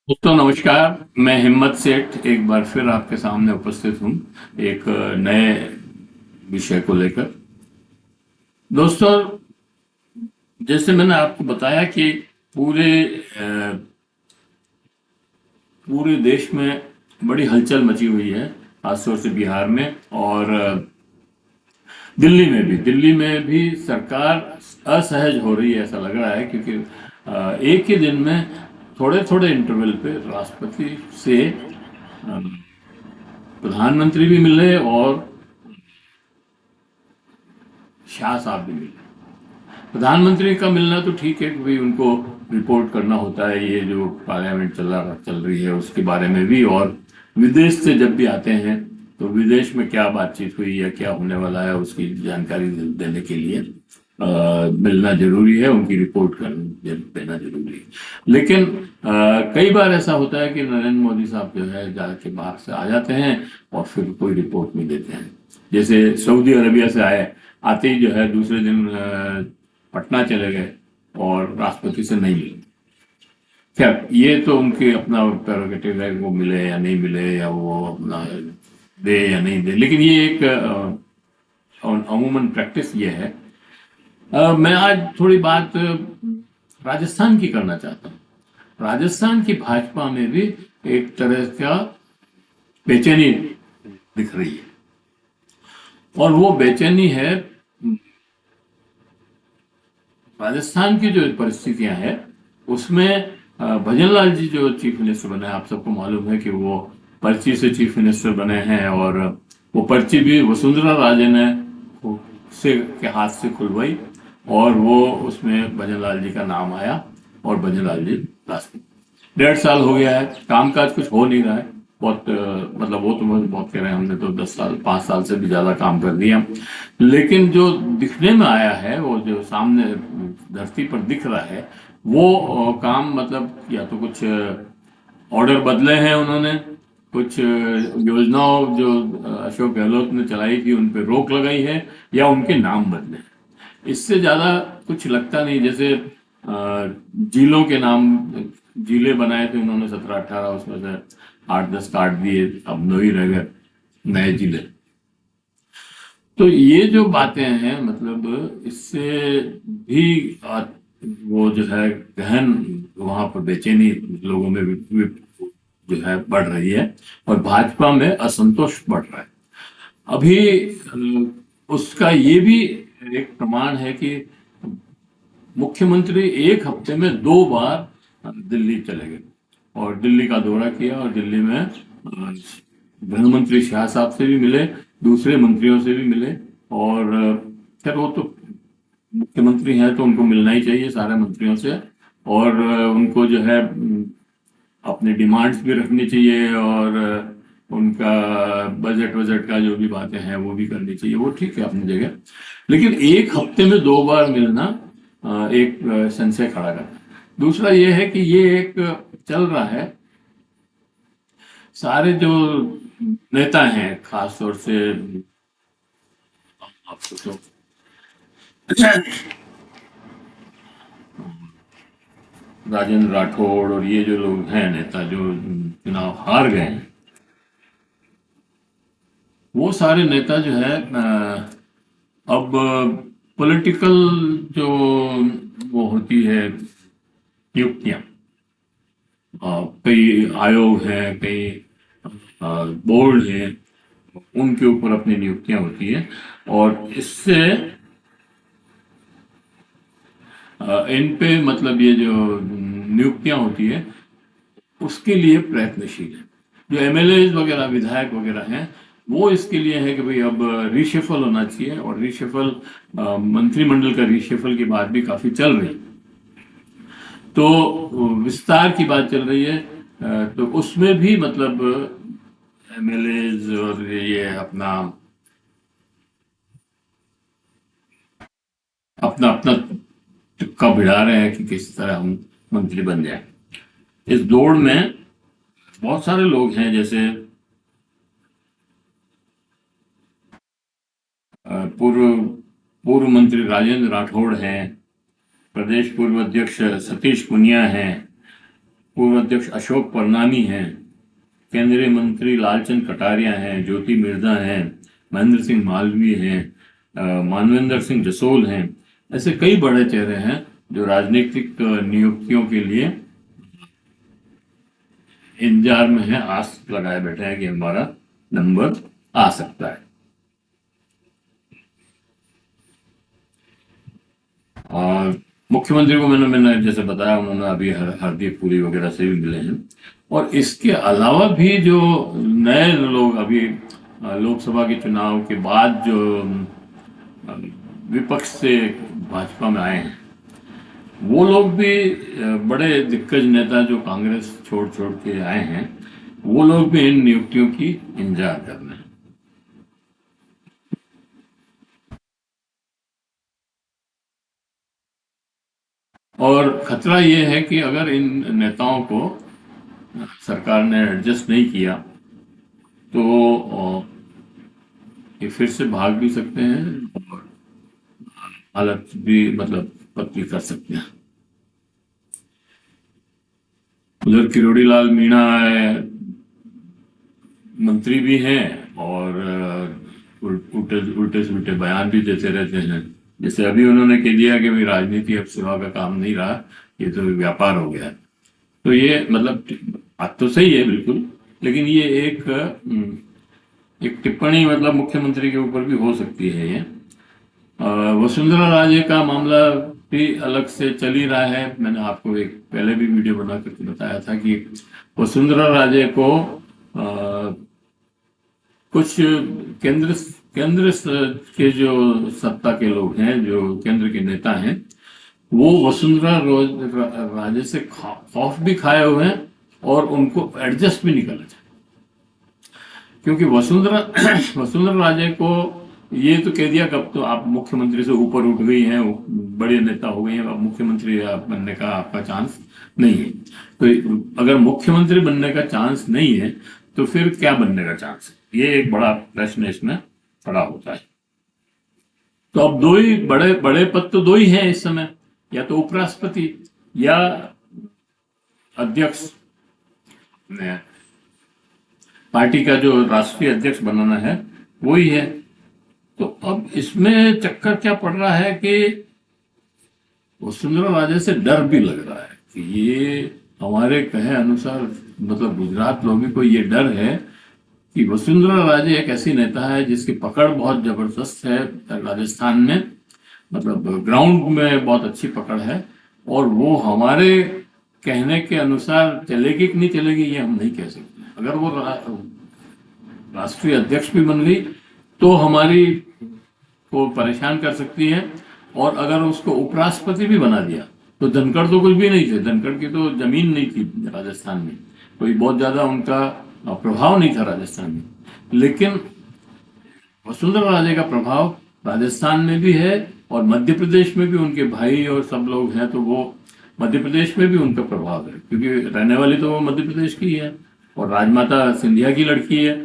दोस्तों नमस्कार। मैं हिम्मत सेठ एक बार फिर आपके सामने उपस्थित हूँ एक नए विषय को लेकर। दोस्तों, जैसे मैंने आपको बताया कि पूरे अ, पूरे देश में बड़ी हलचल मची हुई है, खासतौर से बिहार में और दिल्ली में भी सरकार असहज हो रही है, ऐसा लग रहा है, क्योंकि एक ही दिन में थोड़े थोड़े इंटरवल पे राष्ट्रपति से प्रधानमंत्री भी मिले और शाह साहब भी मिले। प्रधानमंत्री का मिलना तो ठीक है कि भाई उनको रिपोर्ट करना होता है, ये जो पार्लियामेंट चल रही है उसके बारे में भी, और विदेश से जब भी आते हैं तो विदेश में क्या बातचीत हुई या क्या होने वाला है उसकी जानकारी देने के लिए मिलना जरूरी है, उनकी रिपोर्ट कर देना जरूरी है। लेकिन कई बार ऐसा होता है कि नरेंद्र मोदी साहब जो है जाके बाहर से आ जाते हैं और फिर कोई रिपोर्ट नहीं देते हैं। जैसे सऊदी अरबिया से आए, आते ही जो है दूसरे दिन पटना चले गए और राष्ट्रपति से नहीं मिले। खैर, ये तो उनके अपना प्रेरोगेटिव है, वो मिले या नहीं मिले या वो अपना दे या नहीं दे, लेकिन ये एक अमूमन प्रैक्टिस ये है। मैं आज थोड़ी बात राजस्थान की करना चाहता हूँ। राजस्थान की भाजपा में भी एक तरह का बेचैनी दिख रही है, और वो बेचैनी है राजस्थान की जो परिस्थितियां हैं उसमें। भजनलाल जी जो चीफ मिनिस्टर बने, आप सबको मालूम है कि वो पर्ची से चीफ मिनिस्टर बने हैं, और वो पर्ची भी वसुंधरा राजे ने से के हाथ से खुलवाई, और वो उसमें भजनलाल जी का नाम आया और भजनलाल जी राष्ट्रपति। 1.5 साल हो गया है, कामकाज कुछ हो नहीं रहा है। बहुत मतलब वो तो बहुत कह रहे हैं, हमने तो 10 साल 5 साल से भी ज्यादा काम कर दिया, लेकिन जो दिखने में आया है, वो जो सामने धरती पर दिख रहा है, वो काम मतलब या तो कुछ ऑर्डर बदले हैं उन्होंने, कुछ योजनाओं जो अशोक गहलोत ने चलाई थी उन पे रोक लगाई है, या उनके नाम बदले हैं। इससे ज्यादा कुछ लगता नहीं। जैसे जिलों के नाम, जिले बनाए थे उन्होंने 17-18, उसमें से 8-10 काट दिए, अब 9 ही रह गए नए जिले। तो ये जो बातें हैं, मतलब इससे भी वो जो है गहन वहां पर बेचैनी लोगों में जो है बढ़ रही है, और भाजपा में असंतोष बढ़ रहा है। अभी उसका ये भी एक प्रमाण है कि मुख्यमंत्री एक हफ्ते में 2 बार दिल्ली चले गए और दिल्ली का दौरा किया, और दिल्ली में गृह मंत्री शाह साहब से भी मिले, दूसरे मंत्रियों से भी मिले। और खैर, वो तो मुख्यमंत्री हैं तो उनको मिलना ही चाहिए सारे मंत्रियों से, और उनको जो है अपनी डिमांड्स भी रखनी चाहिए, और उनका बजट वजट का जो भी बातें हैं वो भी करनी चाहिए, वो ठीक है अपनी जगह। लेकिन एक हफ्ते में 2 बार मिलना एक संशय खड़ा करता है। दूसरा ये है कि ये एक चल रहा है, सारे जो नेता हैं खासतौर से आपको तो राजेंद्र राठौड़ और ये जो लोग हैं नेता जो चुनाव हार गए हैं, वो सारे नेता जो है अब पॉलिटिकल जो वो होती है नियुक्तियां, कई आयोग हैं, कई बोर्ड हैं, उनके ऊपर अपनी नियुक्तियां होती है, और इससे इन पे मतलब ये जो नियुक्तियां होती है उसके लिए प्रयत्नशील है। जो एमएलए वगैरह विधायक वगैरह हैं, वो इसके लिए है कि भाई अब रीशफल होना चाहिए, और रीशफल मंत्रिमंडल का रीशफल की बात भी काफी चल रही है। तो विस्तार की बात चल रही है, तो उसमें भी मतलब एमएलए और ये अपना अपना अपना तुक्का भिड़ा रहे हैं कि किस तरह हम मंत्री बन जाए। इस दौड़ में बहुत सारे लोग हैं, जैसे पूर्व पूर्व मंत्री राजेंद्र राठौड़ हैं, प्रदेश पूर्व अध्यक्ष सतीश पुनिया हैं, पूर्व अध्यक्ष अशोक परनामी हैं, केंद्रीय मंत्री लालचंद कटारिया हैं, ज्योति मिर्धा हैं, महेंद्र सिंह मालवीय हैं, मानवेंद्र सिंह जसोल हैं। ऐसे कई बड़े चेहरे हैं जो राजनीतिक नियुक्तियों के लिए इंतजार में है, आस लगाए बैठे हैं कि हमारा नंबर आ सकता है। और मुख्यमंत्री को मैंने जैसे बताया, उन्होंने अभी हरदीप पुरी वगैरह से भी मिले हैं। और इसके अलावा भी जो नए लोग अभी लोकसभा के चुनाव के बाद जो विपक्ष से भाजपा में आए हैं, वो लोग भी बड़े दिग्गज नेता जो कांग्रेस छोड़ छोड़ के आए हैं, वो लोग भी इन नियुक्तियों की इंतजार कर रहे हैं। और खतरा ये है कि अगर इन नेताओं को सरकार ने एडजस्ट नहीं किया तो ये फिर से भाग भी सकते हैं और हालत भी मतलब पतली कर सकते हैं। उधर किरोड़ी लाल मीणा मंत्री भी हैं और उल्टे उल्टे सुलटे बयान भी देते रहते हैं। जैसे अभी उन्होंने कह दिया कि भाई राजनीति अब सेवा का काम नहीं रहा, ये तो व्यापार हो गया। तो ये मतलब बात तो सही है बिल्कुल, लेकिन ये एक टिप्पणी मतलब मुख्यमंत्री के ऊपर भी हो सकती है। ये वसुंधरा राजे का मामला भी अलग से चल ही रहा है। मैंने आपको एक पहले भी वीडियो बना करके बताया था कि वसुंधरा राजे को कुछ केंद्र के जो सत्ता के लोग हैं, जो केंद्र के नेता हैं, वो वसुंधरा राजे से खौफ भी खाए हुए हैं और उनको एडजस्ट भी नहीं करना चाहते। क्योंकि वसुंधरा राजे को ये तो कह दिया कब तो आप मुख्यमंत्री से ऊपर उठ गई हैं, बड़े नेता हो गई हैं, अब मुख्यमंत्री बनने का आपका चांस नहीं है। तो अगर मुख्यमंत्री बनने का चांस नहीं है तो फिर क्या बनने का चांस है? ये एक बड़ा प्रश्न इसमें खड़ा होता है। तो अब दो ही बड़े पद तो दो ही हैं इस समय, या तो उपराष्ट्रपति या अध्यक्ष, पार्टी का जो राष्ट्रीय अध्यक्ष बनाना है वो ही है। तो अब इसमें चक्कर क्या पड़ रहा है कि वसुंधरा राजे से डर भी लग रहा है कि ये हमारे कहे अनुसार मतलब गुजरात लोगों को ये डर है कि वसुंधरा राजे एक ऐसी नेता है जिसकी पकड़ बहुत जबरदस्त है राजस्थान में, मतलब ग्राउंड में बहुत अच्छी पकड़ है, और वो हमारे कहने के अनुसार चलेगी कि नहीं चलेगी ये हम नहीं कह सकते। अगर वो राष्ट्रीय अध्यक्ष भी बन गई तो हमारी को परेशान कर सकती है, और अगर उसको उपराष्ट्रपति भी बना दिया तो धनखड़ तो कुछ भी नहीं थे, धनखड़ की तो जमीन नहीं थी राजस्थान में, कोई बहुत ज्यादा उनका प्रभाव नहीं था राजस्थान में। लेकिन वसुंधरा राजे का प्रभाव राजस्थान में भी है और मध्य प्रदेश में भी उनके भाई और सब लोग हैं, तो वो मध्य प्रदेश में भी उनका प्रभाव है, क्योंकि रहने वाली तो वो मध्य प्रदेश की है और राजमाता सिंधिया की लड़की है,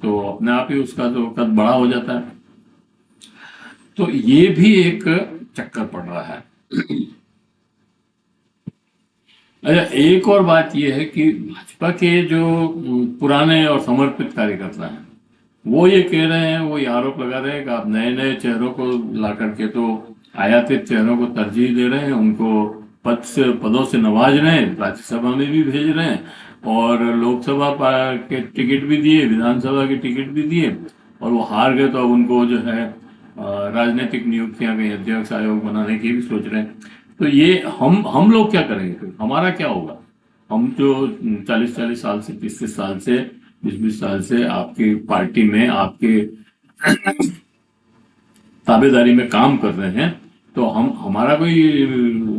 तो अपने आप ही उसका तो कद बड़ा हो जाता है। तो ये भी एक चक्कर पड़ रहा है। अच्छा, एक और बात यह है कि भाजपा के जो पुराने और समर्पित कार्यकर्ता हैं वो ये कह रहे हैं, वो ये आरोप लगा रहे हैं कि आप नए नए चेहरों को ला करके तो आयातित चेहरों को तरजीह दे रहे हैं, उनको पदों से नवाज रहे हैं, राज्यसभा में भी भेज रहे हैं और लोकसभा के टिकट भी दिए, विधानसभा के टिकट भी दिए, और वो हार गए तो अब उनको जो है राजनीतिक नियुक्तियां कहीं अध्यक्ष आयोग बनाने की भी सोच रहे हैं। तो ये हम लोग क्या करेंगे, तो हमारा क्या होगा? हम जो 40 साल से 30 साल से 20 साल से आपकी पार्टी में आपके ताबेदारी में काम कर रहे हैं, तो हमारा कोई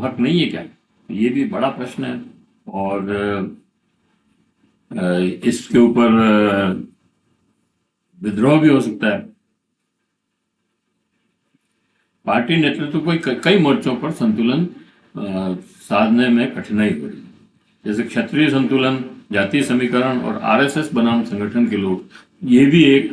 हक नहीं है क्या? ये भी बड़ा प्रश्न है। और इसके ऊपर विद्रोह भी हो सकता है। पार्टी नेतृत्व को कई मोर्चों पर संतुलन साधने में कठिनाई हो रही है, जैसे क्षत्रिय संतुलन, जातीय समीकरण और आरएसएस बनाम संगठन के लोग, ये भी एक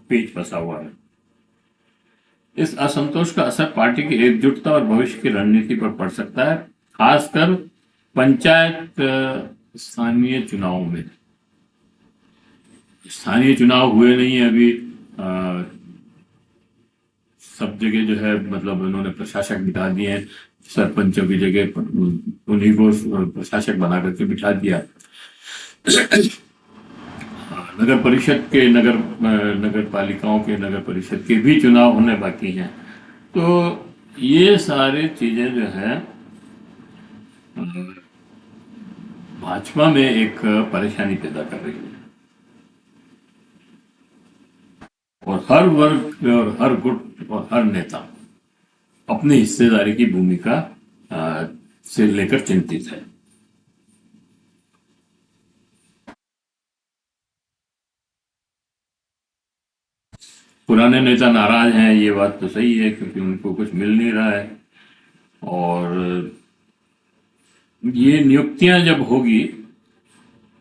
पेच फंसा हुआ है। इस असंतोष का असर पार्टी की एकजुटता और भविष्य की रणनीति पर पड़ सकता है, खासकर पंचायत स्थानीय चुनाव में, स्थानीय चुनाव हुए नहीं है अभी। सब जगह जो है मतलब उन्होंने प्रशासक बिठा दिए हैं, सरपंचों की जगह उन्हीं को प्रशासक बना करके बिठा दिया। नगर परिषद के नगर पालिकाओं के नगर परिषद के भी चुनाव होने बाकी हैं। तो ये सारी चीजें जो है भाजपा में एक परेशानी पैदा कर रही है, और हर वर्ग और हर गुट और हर नेता अपनी हिस्सेदारी की भूमिका से लेकर चिंतित है। पुराने नेता नाराज हैं, ये बात तो सही है, क्योंकि उनको कुछ मिल नहीं रहा है। और ये नियुक्तियां जब होगी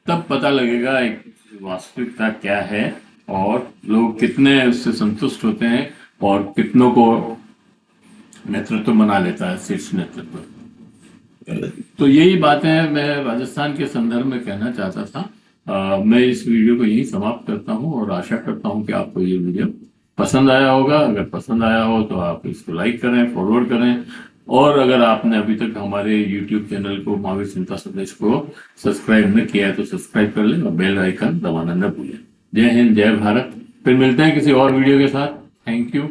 तब पता लगेगा एक वास्तविकता क्या है, और लोग कितने उससे संतुष्ट होते हैं और कितनों को नेतृत्व बना लेता है, शीर्ष नेतृत्व। तो यही बातें मैं राजस्थान के संदर्भ में कहना चाहता था। मैं इस वीडियो को यहीं समाप्त करता हूं, और आशा करता हूं कि आपको ये वीडियो पसंद आया होगा। अगर पसंद आया हो तो आप इसको लाइक करें, फॉरवर्ड करें, और अगर आपने अभी तक हमारे YouTube चैनल को महावीर चिंता संदेश को सब्सक्राइब न किया है तो सब्सक्राइब कर लें और बेल आइकन दबाना न भूलें। जय हिंद, जय भारत। फिर मिलते हैं किसी और वीडियो के साथ। Thank you.